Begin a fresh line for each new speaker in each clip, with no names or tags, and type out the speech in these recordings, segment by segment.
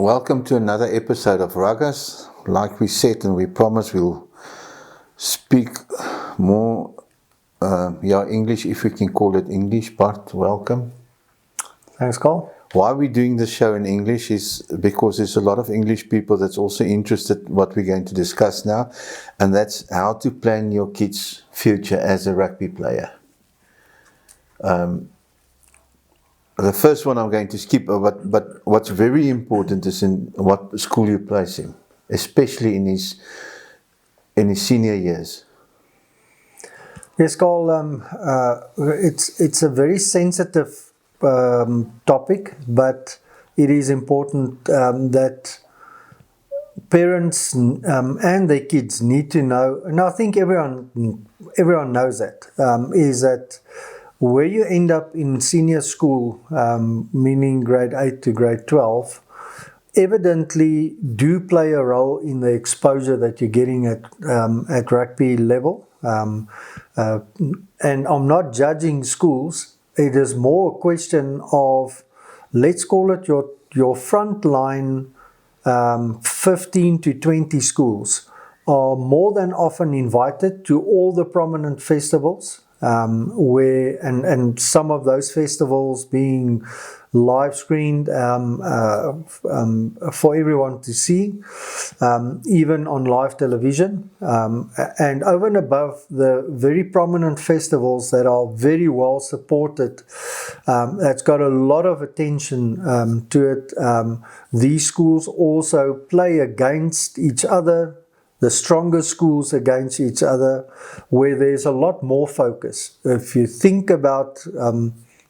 Welcome to another episode of Ruggers. Like we said and we promised, we'll speak more English, if we can call it English. Bart, welcome.
Thanks, Carl.
Why we're doing this show in English is because there's a lot of English people that's also interested in what we're going to discuss now, and that's how to plan your kid's future as a rugby player. The first one I'm going to skip, but what's very important is in what school you place him, especially in his senior years.
Yes, Carl, it's a very sensitive topic, but it is important that parents and their kids need to know, and I think everyone knows that, is that where you end up in senior school, meaning grade 8 to grade 12, evidently do play a role in the exposure that you're getting at rugby level. And I'm not judging schools. It is more a question of, let's call it your front line 15 to 20 schools are more than often invited to all the prominent festivals. And some of those festivals being live screened for everyone to see, even on live television, and over and above the very prominent festivals that are very well supported, that's got a lot of attention to it. These schools also play against each other, the stronger schools against each other, where there's a lot more focus. If you think about,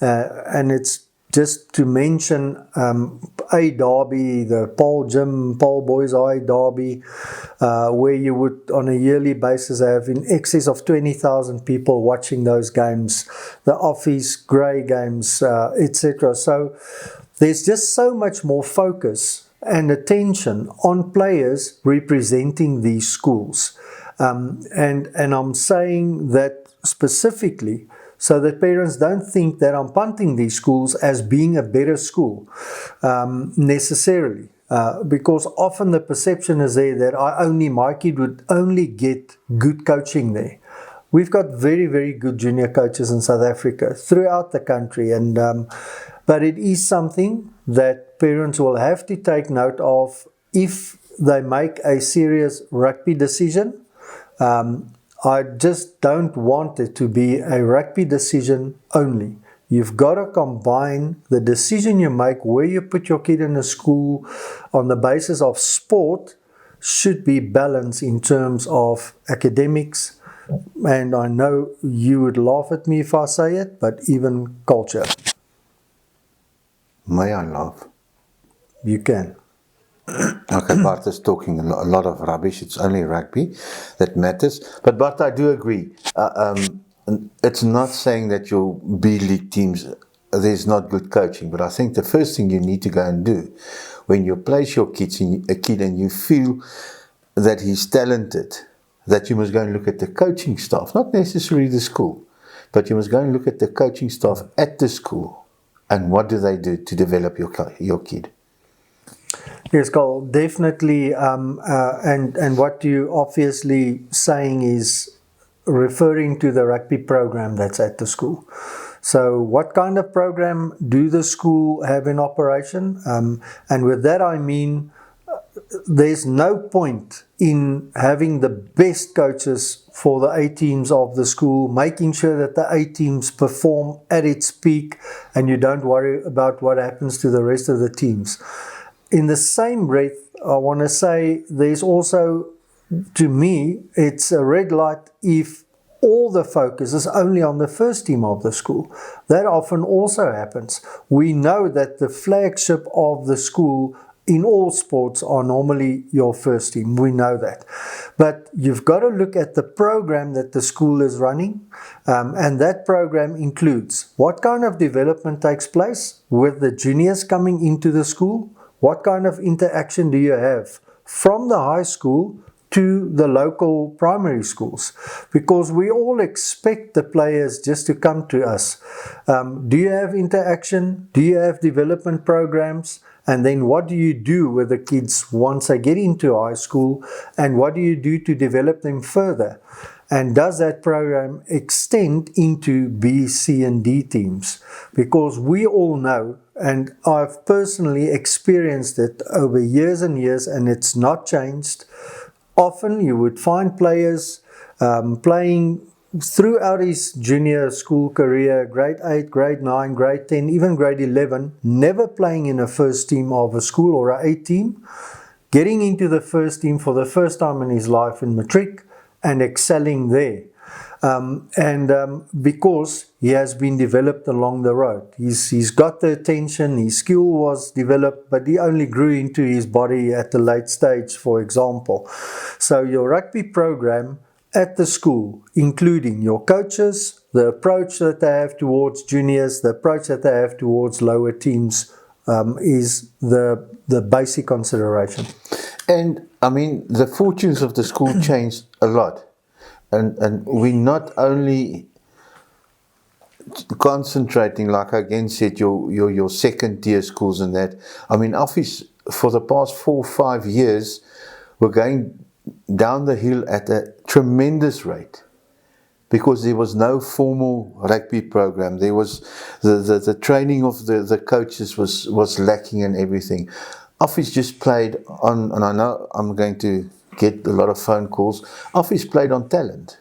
and it's just to mention a derby, the Paul Boys Eye derby, where you would on a yearly basis have in excess of 20,000 people watching those games, the Office, Grey games, etc. So there's just so much more focus and attention on players representing these schools. And I'm saying that specifically so that parents don't think that I'm punting these schools as being a better school necessarily. Because often the perception is there that my kid would only get good coaching there. We've got very, very good junior coaches in South Africa throughout the country, and but it is something that parents will have to take note of if they make a serious rugby decision. I just don't want it to be a rugby decision only. You've got to combine the decision you make where you put your kid in a school on the basis of sport should be balanced in terms of academics, and I know you would laugh at me if I say it, but even culture.
May I laugh?
You can.
Okay, Bart is talking a lot of rubbish. It's only rugby that matters. But Bart, I do agree. It's not saying that your B League teams, there's not good coaching. But I think the first thing you need to go and do when you place your kid and you feel that he's talented, that you must go and look at the coaching staff, not necessarily the school, but you must go and look at the coaching staff at the school. And what do they do to develop your kid?
Yes, Carl, definitely. And what you obviously saying is referring to the rugby program that's at the school. So what kind of program do the school have in operation? And with that I mean there's no point in having the best coaches for the A teams of the school, making sure that the A teams perform at its peak and you don't worry about what happens to the rest of the teams. In the same breath, I want to say there's also, to me, it's a red light if all the focus is only on the first team of the school. That often also happens. We know that the flagship of the school in all sports are normally your first team. We know that. But you've got to look at the program that the school is running, and that program includes what kind of development takes place with the juniors coming into the school. What kind of interaction do you have from the high school to the local primary schools, because we all expect the players just to come to us. Do you have interaction? Do you have development programs? And then what do you do with the kids once they get into high school, and what do you do to develop them further? And does that program extend into B, C, and D teams? Because we all know, and I've personally experienced it over years and years, and it's not changed. Often you would find players playing throughout his junior school career, grade 8, grade 9, grade 10, even grade 11, never playing in a first team of a school or a 8 team, getting into the first team for the first time in his life in matric and excelling there. Because he has been developed along the road. He's got the attention, his skill was developed, but he only grew into his body at a late stage, for example. So your rugby program at the school, including your coaches, the approach that they have towards juniors, the approach that they have towards lower teams, is the basic consideration.
And I mean, the fortunes of the school changed a lot. And we're not only concentrating, like I again said, your second tier schools and that. I mean, Office for the past 4 or 5 years, we're going down the hill at a tremendous rate, because there was no formal rugby program. There was the training of the coaches was lacking and everything. Office just played on, and I know I'm going to get a lot of phone calls. Office played on talent,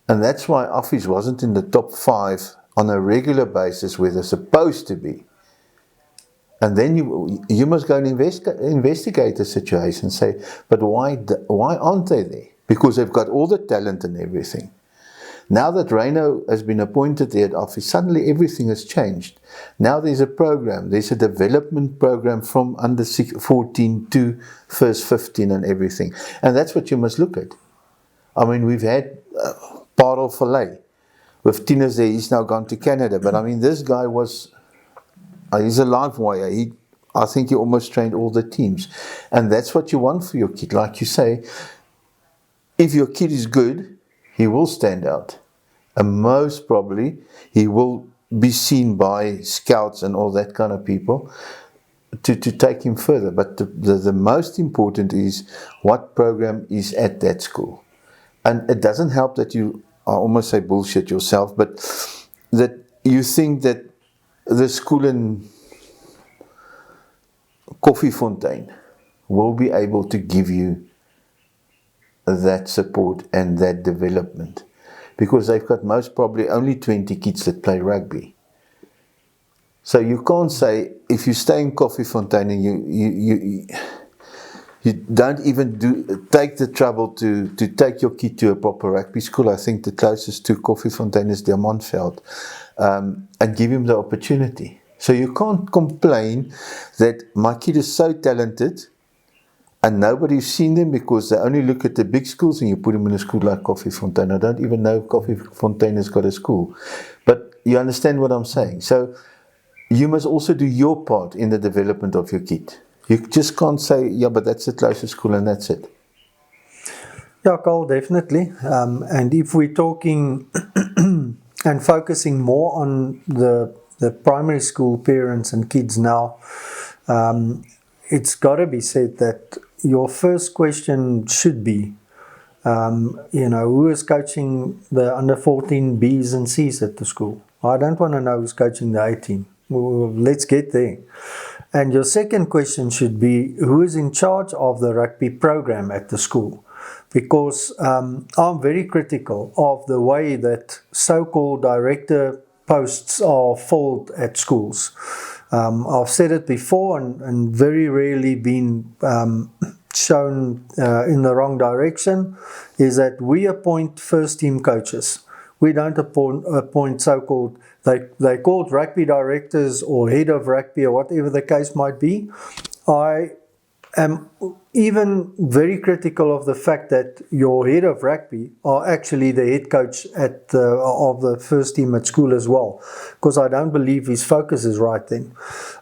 and that's why Office wasn't in the top 5 on a regular basis where they're supposed to be. And then you must go and investigate the situation and say, but why aren't they there? Because they've got all the talent and everything. Now that Reino has been appointed there at Office, suddenly everything has changed. Now there's a program, there's a development program from under 14 to first 15 and everything. And that's what you must look at. I mean, we've had Parel Filet with Tinus there, he's now gone to Canada. But I mean, this guy was, he's a live wire. I think he almost trained all the teams. And that's what you want for your kid. Like you say, if your kid is good, he will stand out. And most probably, he will be seen by scouts and all that kind of people to take him further. But the most important is what program is at that school. And it doesn't help that you, I almost say bullshit yourself, but that you think that the school in Koffiefontein will be able to give you that support and that development, because they've got most probably only 20 kids that play rugby. So you can't say, if you stay in Koffiefontein and you don't even take the trouble to take your kid to a proper rugby school. I think the closest to Koffiefontein is Diamantveld, and give him the opportunity. So you can't complain that my kid is so talented and nobody's seen them, because they only look at the big schools and you put them in a school like Koffiefontein. I don't even know if Koffiefontein has got a school. But you understand what I'm saying. So you must also do your part in the development of your kid. You just can't say, yeah, but that's the closest school and that's it.
Yeah, Carl, definitely. And if we're talking and focusing more on the primary school parents and kids now, it's got to be said that your first question should be, who is coaching the under 14 Bs and Cs at the school? I don't want to know who's coaching the A team. Well, let's get there. And your second question should be, who is in charge of the rugby program at the school? Because I'm very critical of the way that so-called director posts are filled at schools. I've said it before and very rarely been shown in the wrong direction, is that we appoint first team coaches. We don't appoint so-called, they called rugby directors or head of rugby or whatever the case might be. I am even very critical of the fact that your head of rugby are actually the head coach of the first team at school as well, because I don't believe his focus is right then.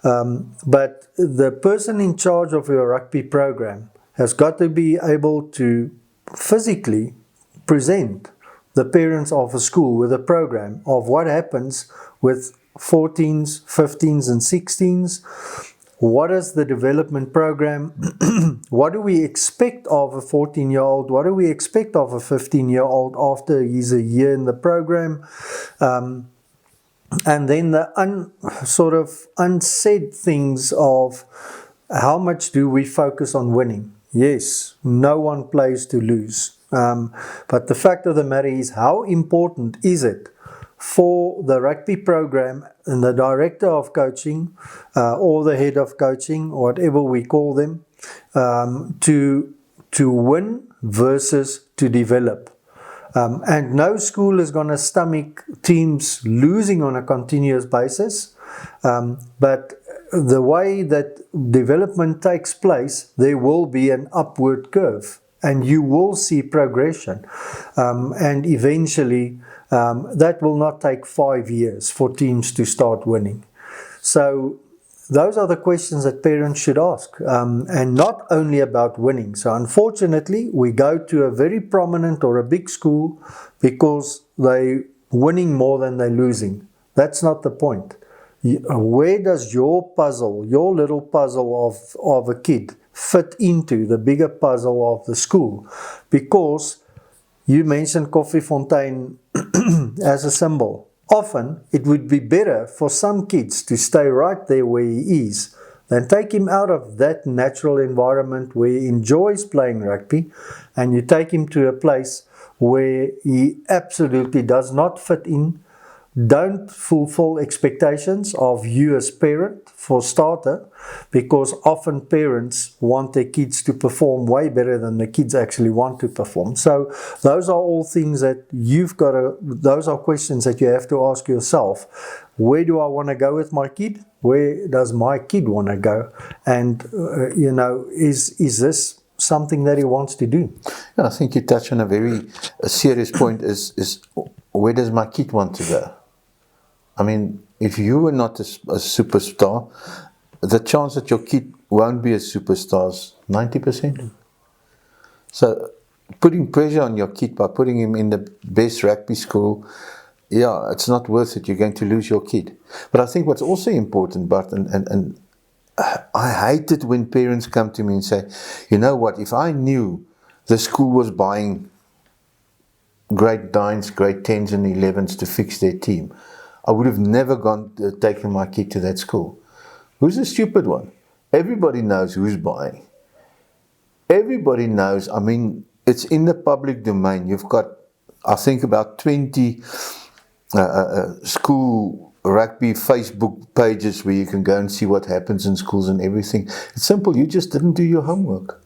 But the person in charge of your rugby program has got to be able to physically present the parents of a school with a program of what happens with 14s, 15s and 16s. What is the development program? What do we expect of a 14-year-old? What do we expect of a 15-year-old after he's a year in the program? And then the sort of unsaid things of how much do we focus on winning? Yes, no one plays to lose. But the fact of the matter is, how important is it for the rugby program and the director of coaching or the head of coaching, or whatever we call them, to win versus to develop? And no school is going to stomach teams losing on a continuous basis, but the way that development takes place, there will be an upward curve and you will see progression, and eventually that will not take 5 years for teams to start winning. So those are the questions that parents should ask, and not only about winning. So unfortunately, we go to a very prominent or a big school because they're winning more than they're losing. That's not the point. Where does your puzzle, your little puzzle of a kid fit into the bigger puzzle of the school? Because you mentioned Koffiefontein as a symbol. Often, it would be better for some kids to stay right there where he is than take him out of that natural environment where he enjoys playing rugby, and you take him to a place where he absolutely does not fit in. Don't fulfill expectations of you as parent, for starter, because often parents want their kids to perform way better than the kids actually want to perform. So those are all things that those are questions that you have to ask yourself. Where do I want to go with my kid? Where does my kid want to go? And, is this something that he wants to do?
Yeah, I think you touch on a very serious point is where does my kid want to go? I mean, if you were not a superstar, the chance that your kid won't be a superstar is 90%. So putting pressure on your kid by putting him in the best rugby school, yeah, it's not worth it. You're going to lose your kid. But I think what's also important, Bart, and I hate it when parents come to me and say, you know what, if I knew the school was buying grade 9s, grade 10s and 11s to fix their team, I would have never taken my kid to that school. Who's the stupid one? Everybody knows who's buying. Everybody knows. I mean, it's in the public domain. You've got, I think, about 20 school rugby Facebook pages where you can go and see what happens in schools and everything. It's simple. You just didn't do your homework.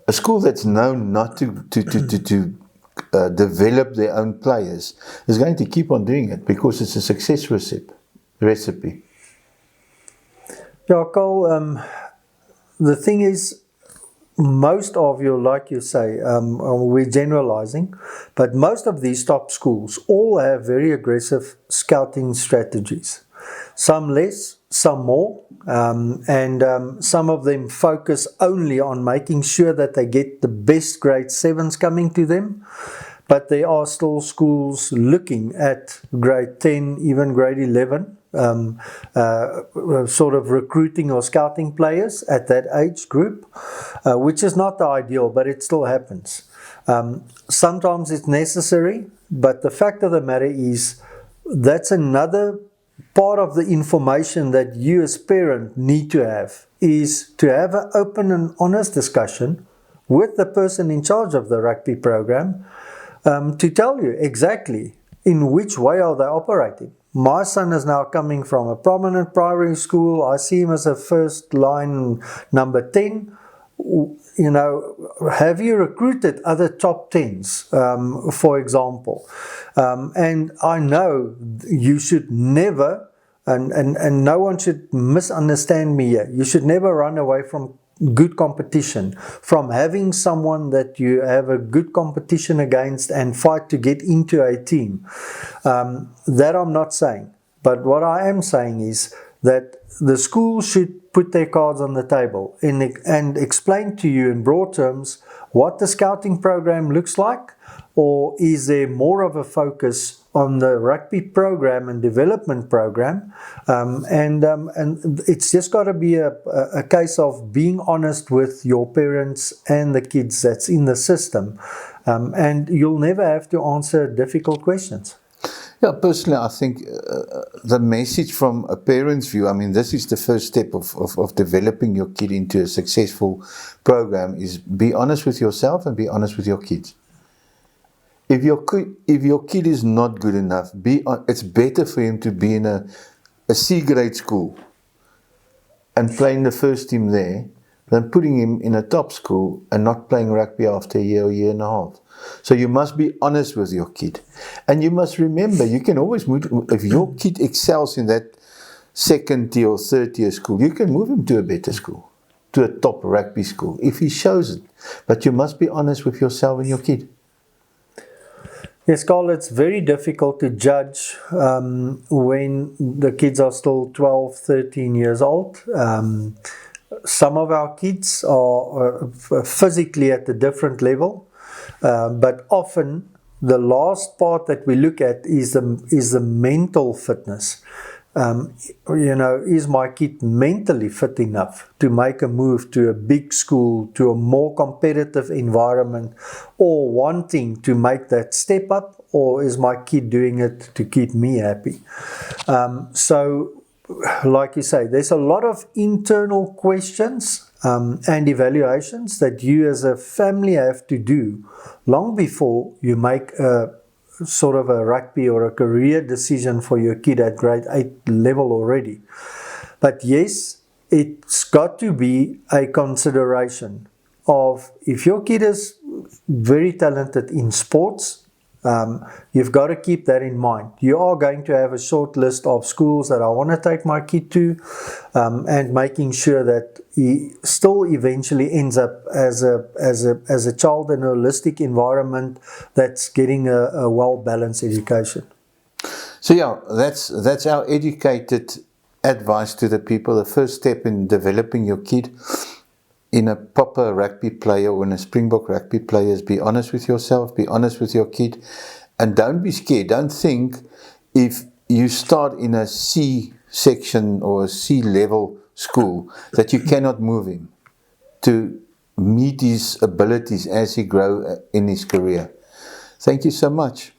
A school that's known not to develop their own players is going to keep on doing it because it's a success recipe.
Yeah, Cole, the thing is, most of your, like you say, we're generalizing, but most of these top schools all have very aggressive scouting strategies. Some less, some more, and some of them focus only on making sure that they get the best grade 7s coming to them, but there are still schools looking at grade 10, even grade 11, sort of recruiting or scouting players at that age group, which is not the ideal, but it still happens. Sometimes it's necessary, but the fact of the matter is that's another part of the information that you as parent need to have, is to have an open and honest discussion with the person in charge of the rugby program, to tell you exactly in which way are they operating. My son is now coming from a prominent primary school. I see him as a first line number 10. Have you recruited other top 10s, for example? And I know you should never, and no one should misunderstand me here, you should never run away from good competition, from having someone that you have a good competition against and fight to get into a team. That I'm not saying. But what I am saying is that the school should put their cards on the table and explain to you in broad terms what the scouting program looks like, or is there more of a focus on the rugby program and development program? And it's just got to be a case of being honest with your parents and the kids that's in the system, and you'll never have to answer difficult questions.
Yeah, personally, I think the message from a parent's view, I mean, this is the first step of developing your kid into a successful program, is be honest with yourself and be honest with your kids. If your kid is not good enough, it's better for him to be in a C grade school and playing the first team there than putting him in a top school and not playing rugby after a year or year and a half. So you must be honest with your kid. And you must remember, you can always move, if your kid excels in that second tier or third tier school, you can move him to a better school, to a top rugby school, if he shows it. But you must be honest with yourself and your kid.
Yes, Carl, it's very difficult to judge when the kids are still 12, 13 years old. Some of our kids are physically at a different level. But often the last part that we look at is the mental fitness. Is my kid mentally fit enough to make a move to a big school, to a more competitive environment, or wanting to make that step up, or is my kid doing it to keep me happy? So, like you say, there's a lot of internal questions and evaluations that you as a family have to do long before you make a sort of a rugby or a career decision for your kid at grade 8 level already. But yes, it's got to be a consideration of, if your kid is very talented in sports, you've got to keep that in mind. You are going to have a short list of schools that I want to take my kid to, and making sure that he still eventually ends up as a child in a holistic environment that's getting a well-balanced education.
So yeah, that's our educated advice to the people. The first step in developing your kid in a proper rugby player or in a Springbok rugby player is be honest with yourself, be honest with your kid, and don't be scared. Don't think if you start in a C section or a C level school that you cannot move him to meet his abilities as he grows in his career. Thank you so much.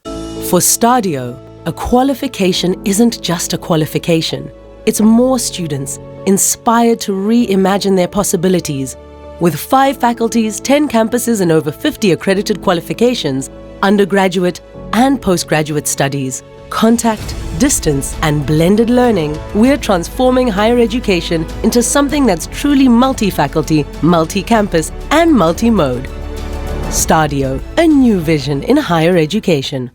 For Stadio, a qualification isn't just a qualification. It's more students inspired to reimagine their possibilities. With 5 faculties, 10 campuses and over 50 accredited qualifications, undergraduate and postgraduate studies, contact, distance and blended learning, we're transforming higher education into something that's truly multi-faculty, multi-campus and multi-mode. Stadio, a new vision in higher education.